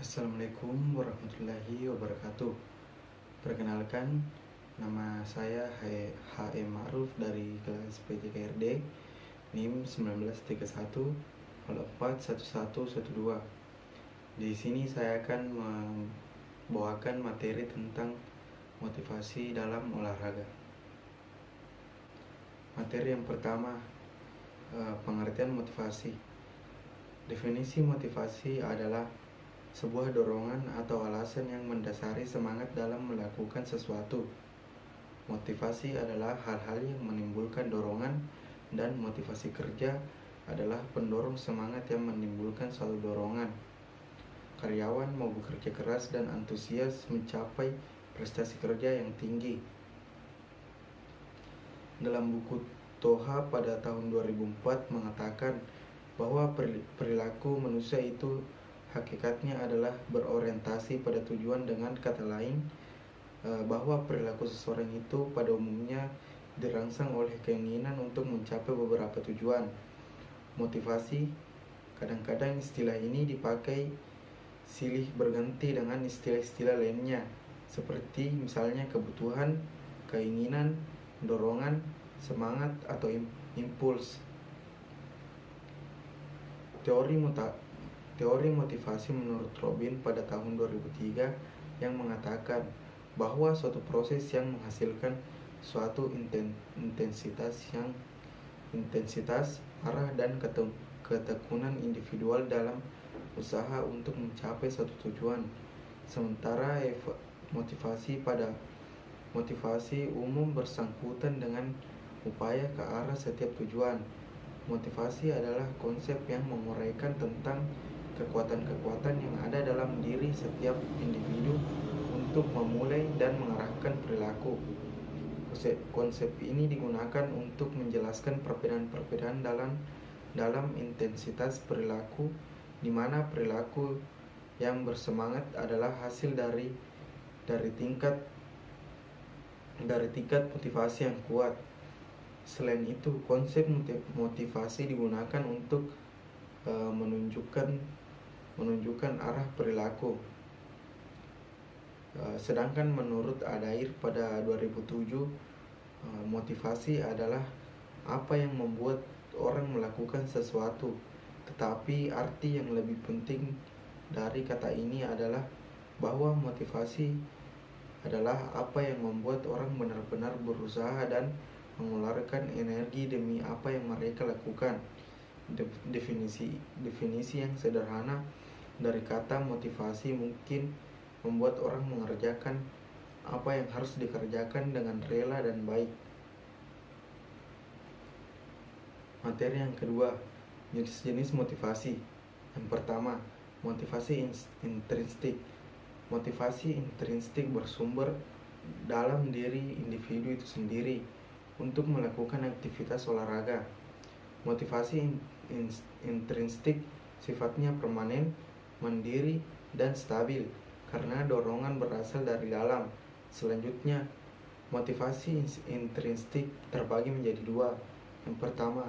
Assalamualaikum warahmatullahi wabarakatuh. Perkenalkan, nama saya HM Ma'ruf dari kelas PJKRD NIM 1931 Di sini saya akan membawakan materi tentang motivasi dalam olahraga. Materi yang pertama, pengertian motivasi. Definisi motivasi adalah sebuah dorongan atau alasan yang mendasari semangat dalam melakukan sesuatu. Motivasi adalah hal-hal yang menimbulkan dorongan, dan motivasi kerja adalah pendorong semangat yang menimbulkan suatu dorongan. Karyawan mau bekerja keras dan antusias mencapai prestasi kerja yang tinggi. Dalam buku Toha pada tahun 2004 mengatakan bahwa perilaku manusia itu hakikatnya adalah berorientasi pada tujuan. Dengan kata lain, bahwa perilaku seseorang itu pada umumnya dirangsang oleh keinginan untuk mencapai beberapa tujuan. Motivasi, kadang-kadang istilah ini dipakai silih berganti dengan istilah-istilah lainnya, seperti misalnya kebutuhan, keinginan, dorongan, semangat, atau impuls. Teori motivasi menurut Robin pada tahun 2003 yang mengatakan bahwa suatu proses yang menghasilkan suatu intensitas, arah, dan ketekunan individual dalam usaha untuk mencapai suatu tujuan. Sementara motivasi umum bersangkutan dengan upaya ke arah setiap tujuan. Motivasi adalah konsep yang menguraikan tentang kekuatan-kekuatan yang ada dalam diri setiap individu untuk memulai dan mengarahkan perilaku. Konsep ini digunakan untuk menjelaskan perbedaan-perbedaan dalam intensitas perilaku, di mana perilaku yang bersemangat adalah hasil dari tingkat motivasi yang kuat. Selain itu, konsep motivasi digunakan untuk menunjukkan arah perilaku. Sedangkan menurut Adair pada 2007, motivasi adalah apa yang membuat orang melakukan sesuatu. Tetapi arti yang lebih penting dari kata ini adalah bahwa motivasi adalah apa yang membuat orang benar-benar berusaha dan mengeluarkan energi demi apa yang mereka lakukan. Definisi yang sederhana dari kata motivasi mungkin membuat orang mengerjakan apa yang harus dikerjakan dengan rela dan baik. Materi yang kedua, jenis-jenis motivasi. Yang pertama, motivasi intrinsik. Motivasi intrinsik bersumber dalam diri individu itu sendiri untuk melakukan aktivitas olahraga. Motivasi intrinsik sifatnya permanen, mandiri, dan stabil karena dorongan berasal dari dalam. Selanjutnya, motivasi intrinsik terbagi menjadi dua. Yang pertama,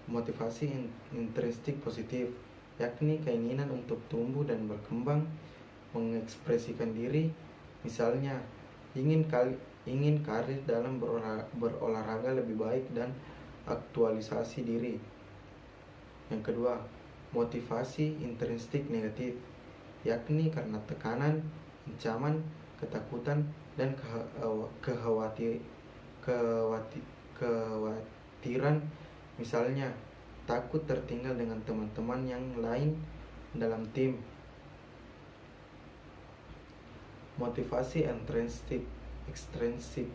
motivasi intrinsik positif, yakni keinginan untuk tumbuh dan berkembang, mengekspresikan diri, misalnya ingin karir dalam berolahraga lebih baik dan aktualisasi diri. Yang kedua, motivasi intrinsik negatif, yakni karena tekanan, ancaman, ketakutan, dan kekhawatiran, misalnya takut tertinggal dengan teman-teman yang lain dalam tim. Motivasi ekstrinsik.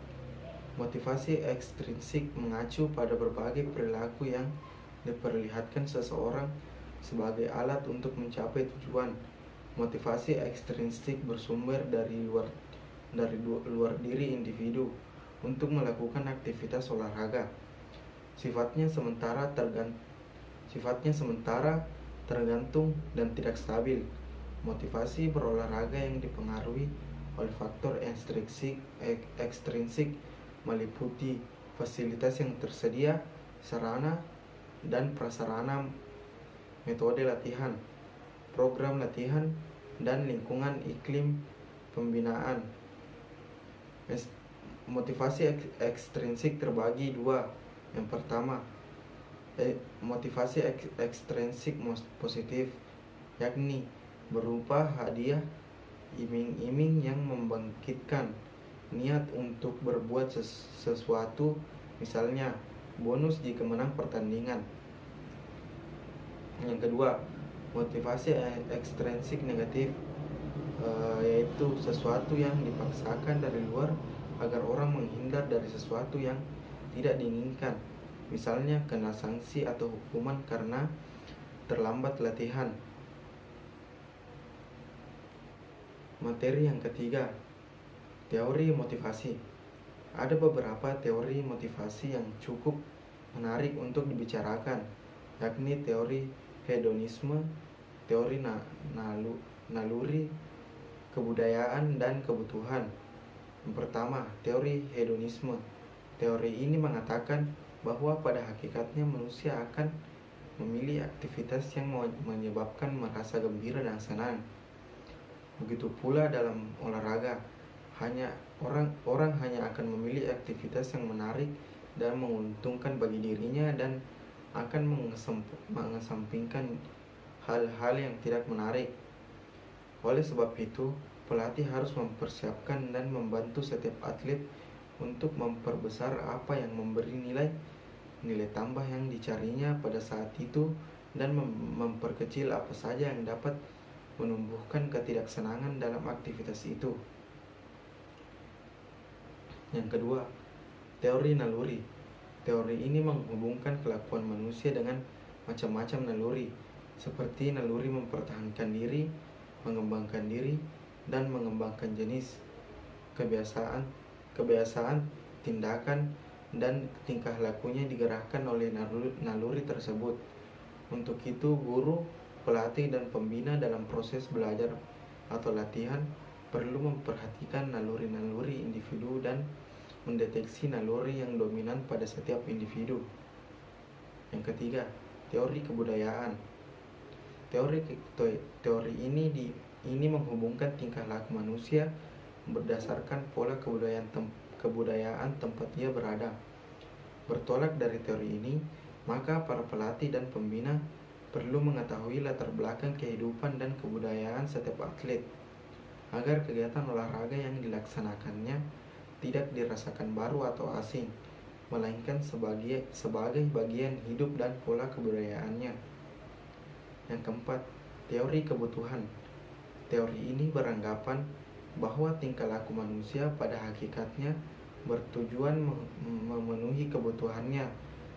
Motivasi ekstrinsik mengacu pada berbagai perilaku yang diperlihatkan seseorang sebagai alat untuk mencapai tujuan. Motivasi ekstrinsik bersumber dari luar diri individu untuk melakukan aktivitas olahraga. Sifatnya sementara, tergantung, dan tidak stabil. Motivasi berolahraga yang dipengaruhi oleh faktor ekstrinsik meliputi fasilitas yang tersedia, sarana dan prasarana, metode latihan, program latihan, dan lingkungan iklim pembinaan. Motivasi ekstrinsik terbagi dua. Yang pertama, motivasi ekstrinsik positif, yakni berupa hadiah iming-iming yang membangkitkan niat untuk berbuat sesuatu, misalnya bonus jika menang pertandingan. Yang kedua, motivasi ekstrinsik negatif, yaitu sesuatu yang dipaksakan dari luar agar orang menghindar dari sesuatu yang tidak diinginkan, misalnya kena sanksi atau hukuman karena terlambat latihan. Materi yang ketiga, teori motivasi. Ada beberapa teori motivasi yang cukup menarik untuk dibicarakan, yakni teori hedonisme, teori naluri, kebudayaan, dan kebutuhan. Yang pertama, teori hedonisme. Teori ini mengatakan bahwa pada hakikatnya manusia akan memilih aktivitas yang menyebabkan merasa gembira dan senang. Begitu pula dalam olahraga, orang hanya akan memilih aktivitas yang menarik dan menguntungkan bagi dirinya dan akan mengesampingkan hal-hal yang tidak menarik. Oleh sebab itu, pelatih harus mempersiapkan dan membantu setiap atlet untuk memperbesar apa yang memberi nilai tambah yang dicarinya pada saat itu dan memperkecil apa saja yang dapat menumbuhkan ketidaksenangan dalam aktivitas itu. Yang kedua, teori naluri. Teori ini menghubungkan kelakuan manusia dengan macam-macam naluri, seperti naluri mempertahankan diri, mengembangkan diri, dan mengembangkan jenis, kebiasaan, tindakan, dan tingkah lakunya digerakkan oleh naluri tersebut. Untuk itu, guru, pelatih, dan pembina dalam proses belajar atau latihan perlu memperhatikan naluri-naluri individu dan mendeteksi naluri yang dominan pada setiap individu. Yang ketiga, teori kebudayaan. Teori ini menghubungkan tingkah laku manusia berdasarkan pola kebudayaan tempat ia berada. Bertolak dari teori ini, maka para pelatih dan pembina perlu mengetahui latar belakang kehidupan dan kebudayaan setiap atlet, agar kegiatan olahraga yang dilaksanakannya tidak dirasakan baru atau asing, melainkan sebagai bagian hidup dan pola kebudayaannya. Yang keempat, teori kebutuhan. Teori ini beranggapan bahwa tingkah laku manusia pada hakikatnya bertujuan memenuhi kebutuhannya.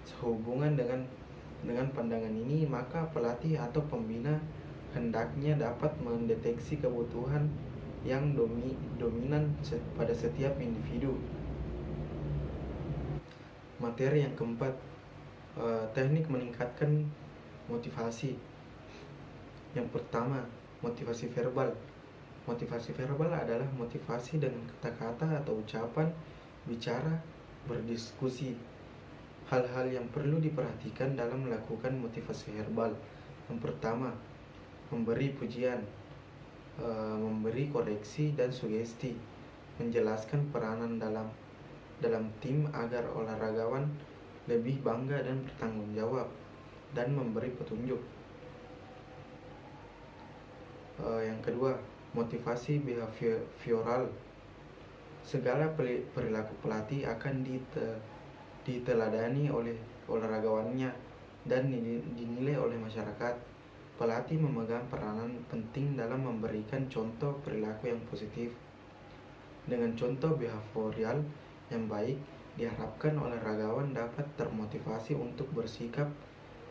Sehubungan dengan pandangan ini, maka pelatih atau pembina hendaknya dapat mendeteksi kebutuhan yang dominan pada setiap individu. Materi yang keempat, teknik meningkatkan motivasi. Yang pertama, motivasi verbal. Motivasi verbal adalah motivasi dengan kata-kata atau ucapan, bicara, berdiskusi. Hal-hal yang perlu diperhatikan dalam melakukan motivasi verbal. Yang pertama, memberi pujian, memberi koreksi dan sugesti, menjelaskan peranan dalam tim agar olahragawan lebih bangga dan bertanggung jawab, dan memberi petunjuk. Yang kedua, motivasi behavioral. Segala perilaku pelatih akan diteladani oleh olahragawannya dan dinilai oleh masyarakat. Pelatih memegang peranan penting dalam memberikan contoh perilaku yang positif. Dengan contoh behavioral yang baik, diharapkan olahragawan dapat termotivasi untuk bersikap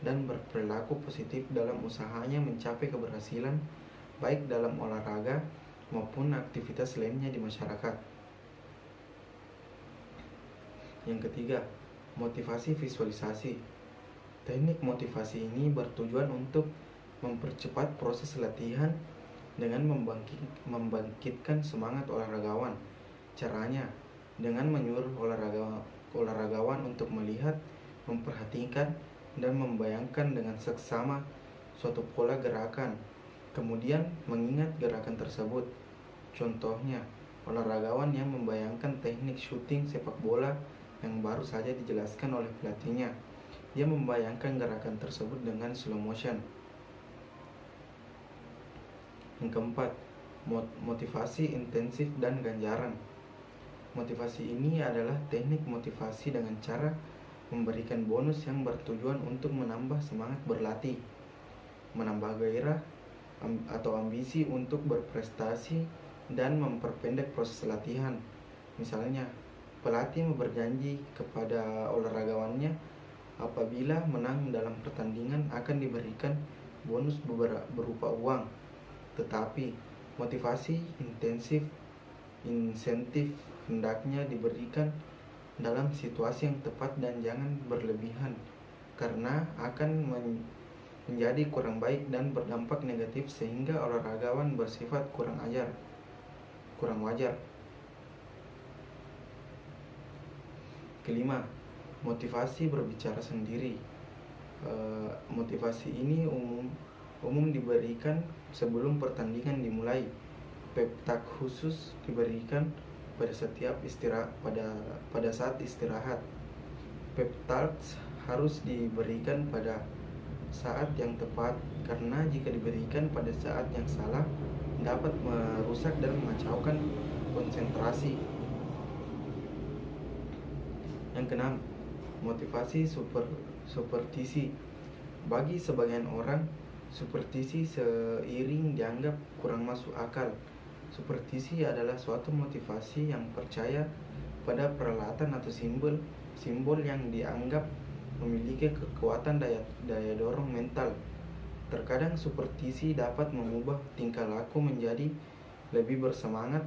dan berperilaku positif dalam usahanya mencapai keberhasilan, baik dalam olahraga maupun aktivitas lainnya di masyarakat. Yang ketiga, motivasi visualisasi. Teknik motivasi ini bertujuan untuk mempercepat proses latihan dengan membangkitkan semangat olahragawan. Caranya dengan menyuruh olahragawan untuk melihat, memperhatikan, dan membayangkan dengan seksama suatu pola gerakan Kemudian mengingat gerakan tersebut. Contohnya, olahragawan yang membayangkan teknik syuting sepak bola yang baru saja dijelaskan oleh pelatihnya. Dia membayangkan gerakan tersebut dengan slow motion. Yang keempat, motivasi intensif dan ganjaran. Motivasi ini adalah teknik motivasi dengan cara memberikan bonus yang bertujuan untuk menambah semangat berlatih, menambah gairah atau ambisi untuk berprestasi, dan memperpendek proses latihan. Misalnya, pelatih berjanji kepada olahragawannya apabila menang dalam pertandingan akan diberikan bonus berupa uang. Tetapi motivasi insentif hendaknya diberikan dalam situasi yang tepat dan jangan berlebihan, karena akan menjadi kurang baik dan berdampak negatif sehingga olahragawan bersifat kurang wajar. Kelima, motivasi berbicara sendiri. Motivasi ini umum diberikan sebelum pertandingan dimulai. Pep talk khusus diberikan pada saat istirahat. Pep talks harus diberikan pada saat yang tepat, karena jika diberikan pada saat yang salah dapat merusak dan mengacaukan konsentrasi. Yang keenam, motivasi superstisi. Bagi sebagian orang, superstisi seiring dianggap kurang masuk akal. Superstisi adalah suatu motivasi yang percaya pada peralatan atau simbol yang dianggap memiliki kekuatan daya dorong mental. Terkadang superstisi dapat mengubah tingkah laku menjadi lebih bersemangat,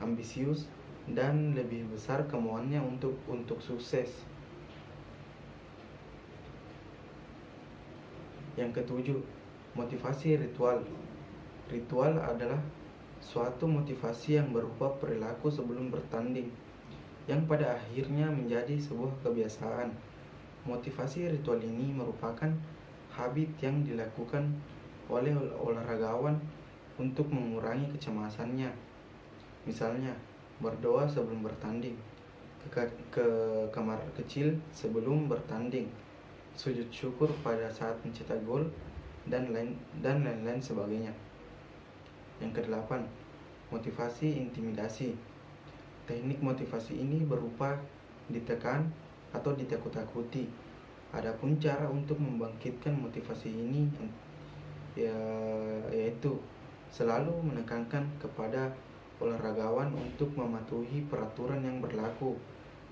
ambisius, dan lebih besar kemauannya untuk sukses. Yang ketujuh, motivasi ritual. Ritual adalah suatu motivasi yang berupa perilaku sebelum bertanding, yang pada akhirnya menjadi sebuah kebiasaan. Motivasi ritual ini merupakan habit yang dilakukan oleh olahragawan untuk mengurangi kecemasannya. Misalnya, berdoa sebelum bertanding, ke kamar kecil sebelum bertanding, sujud syukur pada saat mencetak gol, dan lain-lain sebagainya. Yang kedelapan, motivasi intimidasi. Teknik motivasi ini berupa ditekan atau ditakut-takuti. Adapun cara untuk membangkitkan motivasi ini yaitu selalu menekankan kepada olahragawan untuk mematuhi peraturan yang berlaku,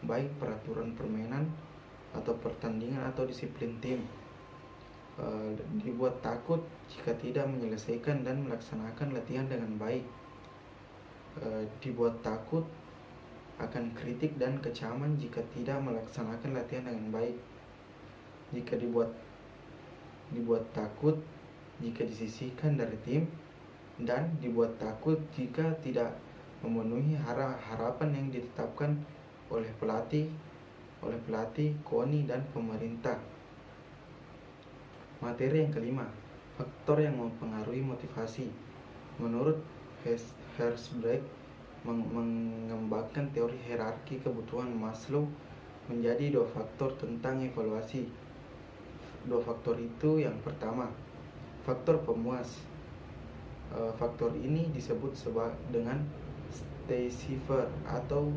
baik peraturan permainan atau pertandingan atau disiplin tim. Dibuat takut jika tidak menyelesaikan dan melaksanakan latihan dengan baik. Dibuat takut akan kritik dan kecaman jika tidak melaksanakan latihan dengan baik. Jika dibuat takut jika disisihkan dari tim, dan dibuat takut jika tidak memenuhi harapan yang ditetapkan oleh pelatih, KONI, dan pemerintah. Materi yang kelima, faktor yang mempengaruhi motivasi. Menurut Herzberg, mengembangkan teori hierarki kebutuhan Maslow menjadi 2 faktor tentang evaluasi. 2 faktor itu, yang pertama, faktor pemuas. Faktor ini disebut dengan Stacey-Fear atau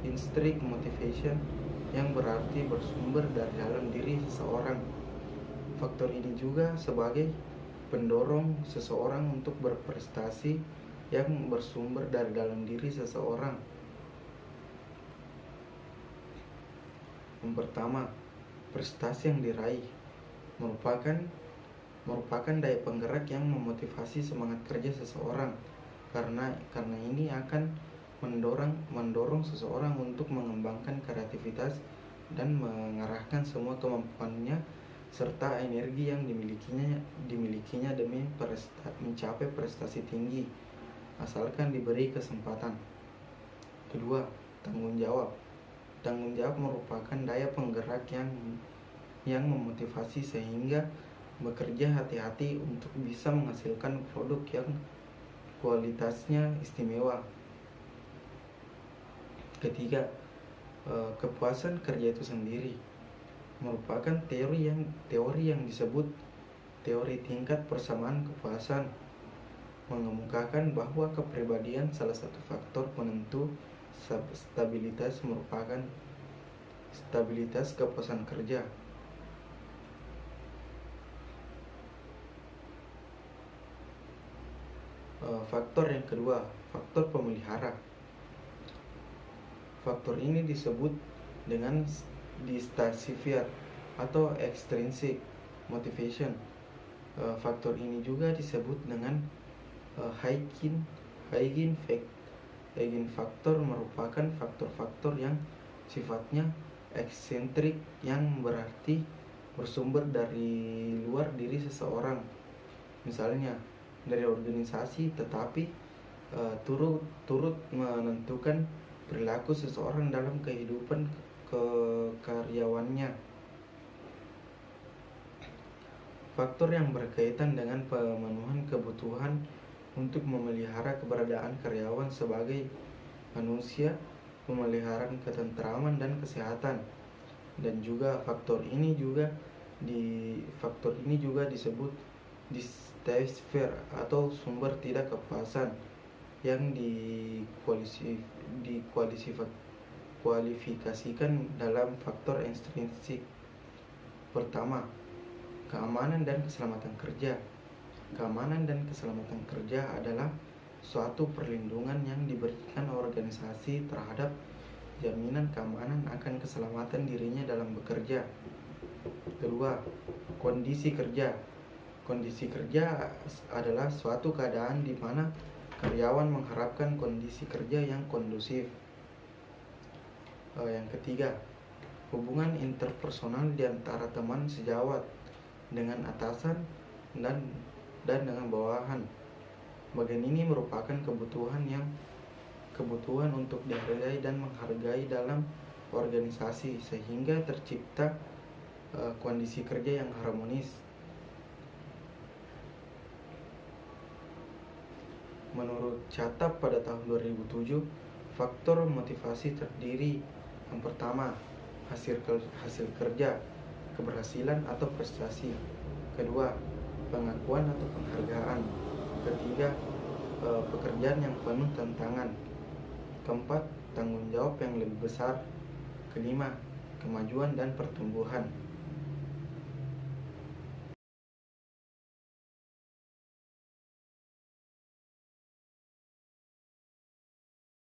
intrinsic motivation, yang berarti bersumber dari dalam diri seseorang. Faktor ini juga sebagai pendorong seseorang untuk berprestasi, yang bersumber dari dalam diri seseorang. Yang pertama, prestasi yang diraih merupakan daya penggerak yang memotivasi semangat kerja seseorang, karena ini akan mendorong seseorang untuk mengembangkan kreativitas dan mengarahkan semua kemampuannya serta energi yang dimilikinya demi mencapai prestasi tinggi, asalkan diberi kesempatan. Kedua, tanggung jawab. Tanggung jawab merupakan daya penggerak yang memotivasi sehingga bekerja hati-hati untuk bisa menghasilkan produk yang kualitasnya istimewa. Ketiga, kepuasan kerja itu sendiri merupakan teori yang disebut teori tingkat persamaan kepuasan, mengemukakan bahwa kepribadian salah satu faktor penentu stabilitas kepuasan kerja. Faktor yang kedua, faktor pemelihara. Faktor ini disebut dengan distasifier atau extrinsic motivation. Faktor ini juga disebut dengan Eigenfaktor merupakan faktor-faktor yang sifatnya eksentrik, yang berarti bersumber dari luar diri seseorang, misalnya dari organisasi, tetapi turut menentukan perilaku seseorang dalam kehidupan karyawannya. Faktor yang berkaitan dengan pemenuhan kebutuhan untuk memelihara keberadaan karyawan sebagai manusia, pemeliharaan ketentraman dan kesehatan. Dan juga faktor ini juga disebut distasifier atau sumber tidak kepuasan, yang dikualifikasikan dalam faktor ekstrinsik. Pertama, keamanan dan keselamatan kerja. Keamanan dan keselamatan kerja adalah suatu perlindungan yang diberikan organisasi terhadap jaminan keamanan akan keselamatan dirinya dalam bekerja. Kedua, kondisi kerja. Kondisi kerja adalah suatu keadaan di mana karyawan mengharapkan kondisi kerja yang kondusif. Yang ketiga, hubungan interpersonal di antara teman sejawat dengan atasan dan dengan bawahan. Bagian ini merupakan kebutuhan untuk dihargai dan menghargai dalam organisasi, sehingga tercipta kondisi kerja yang harmonis. Menurut CATAP pada tahun 2007, faktor motivasi terdiri: yang pertama, hasil kerja, keberhasilan atau prestasi. Kedua, pengakuan atau penghargaan. Ketiga, pekerjaan yang penuh tantangan. Keempat, tanggung jawab yang lebih besar. Kelima, kemajuan dan pertumbuhan.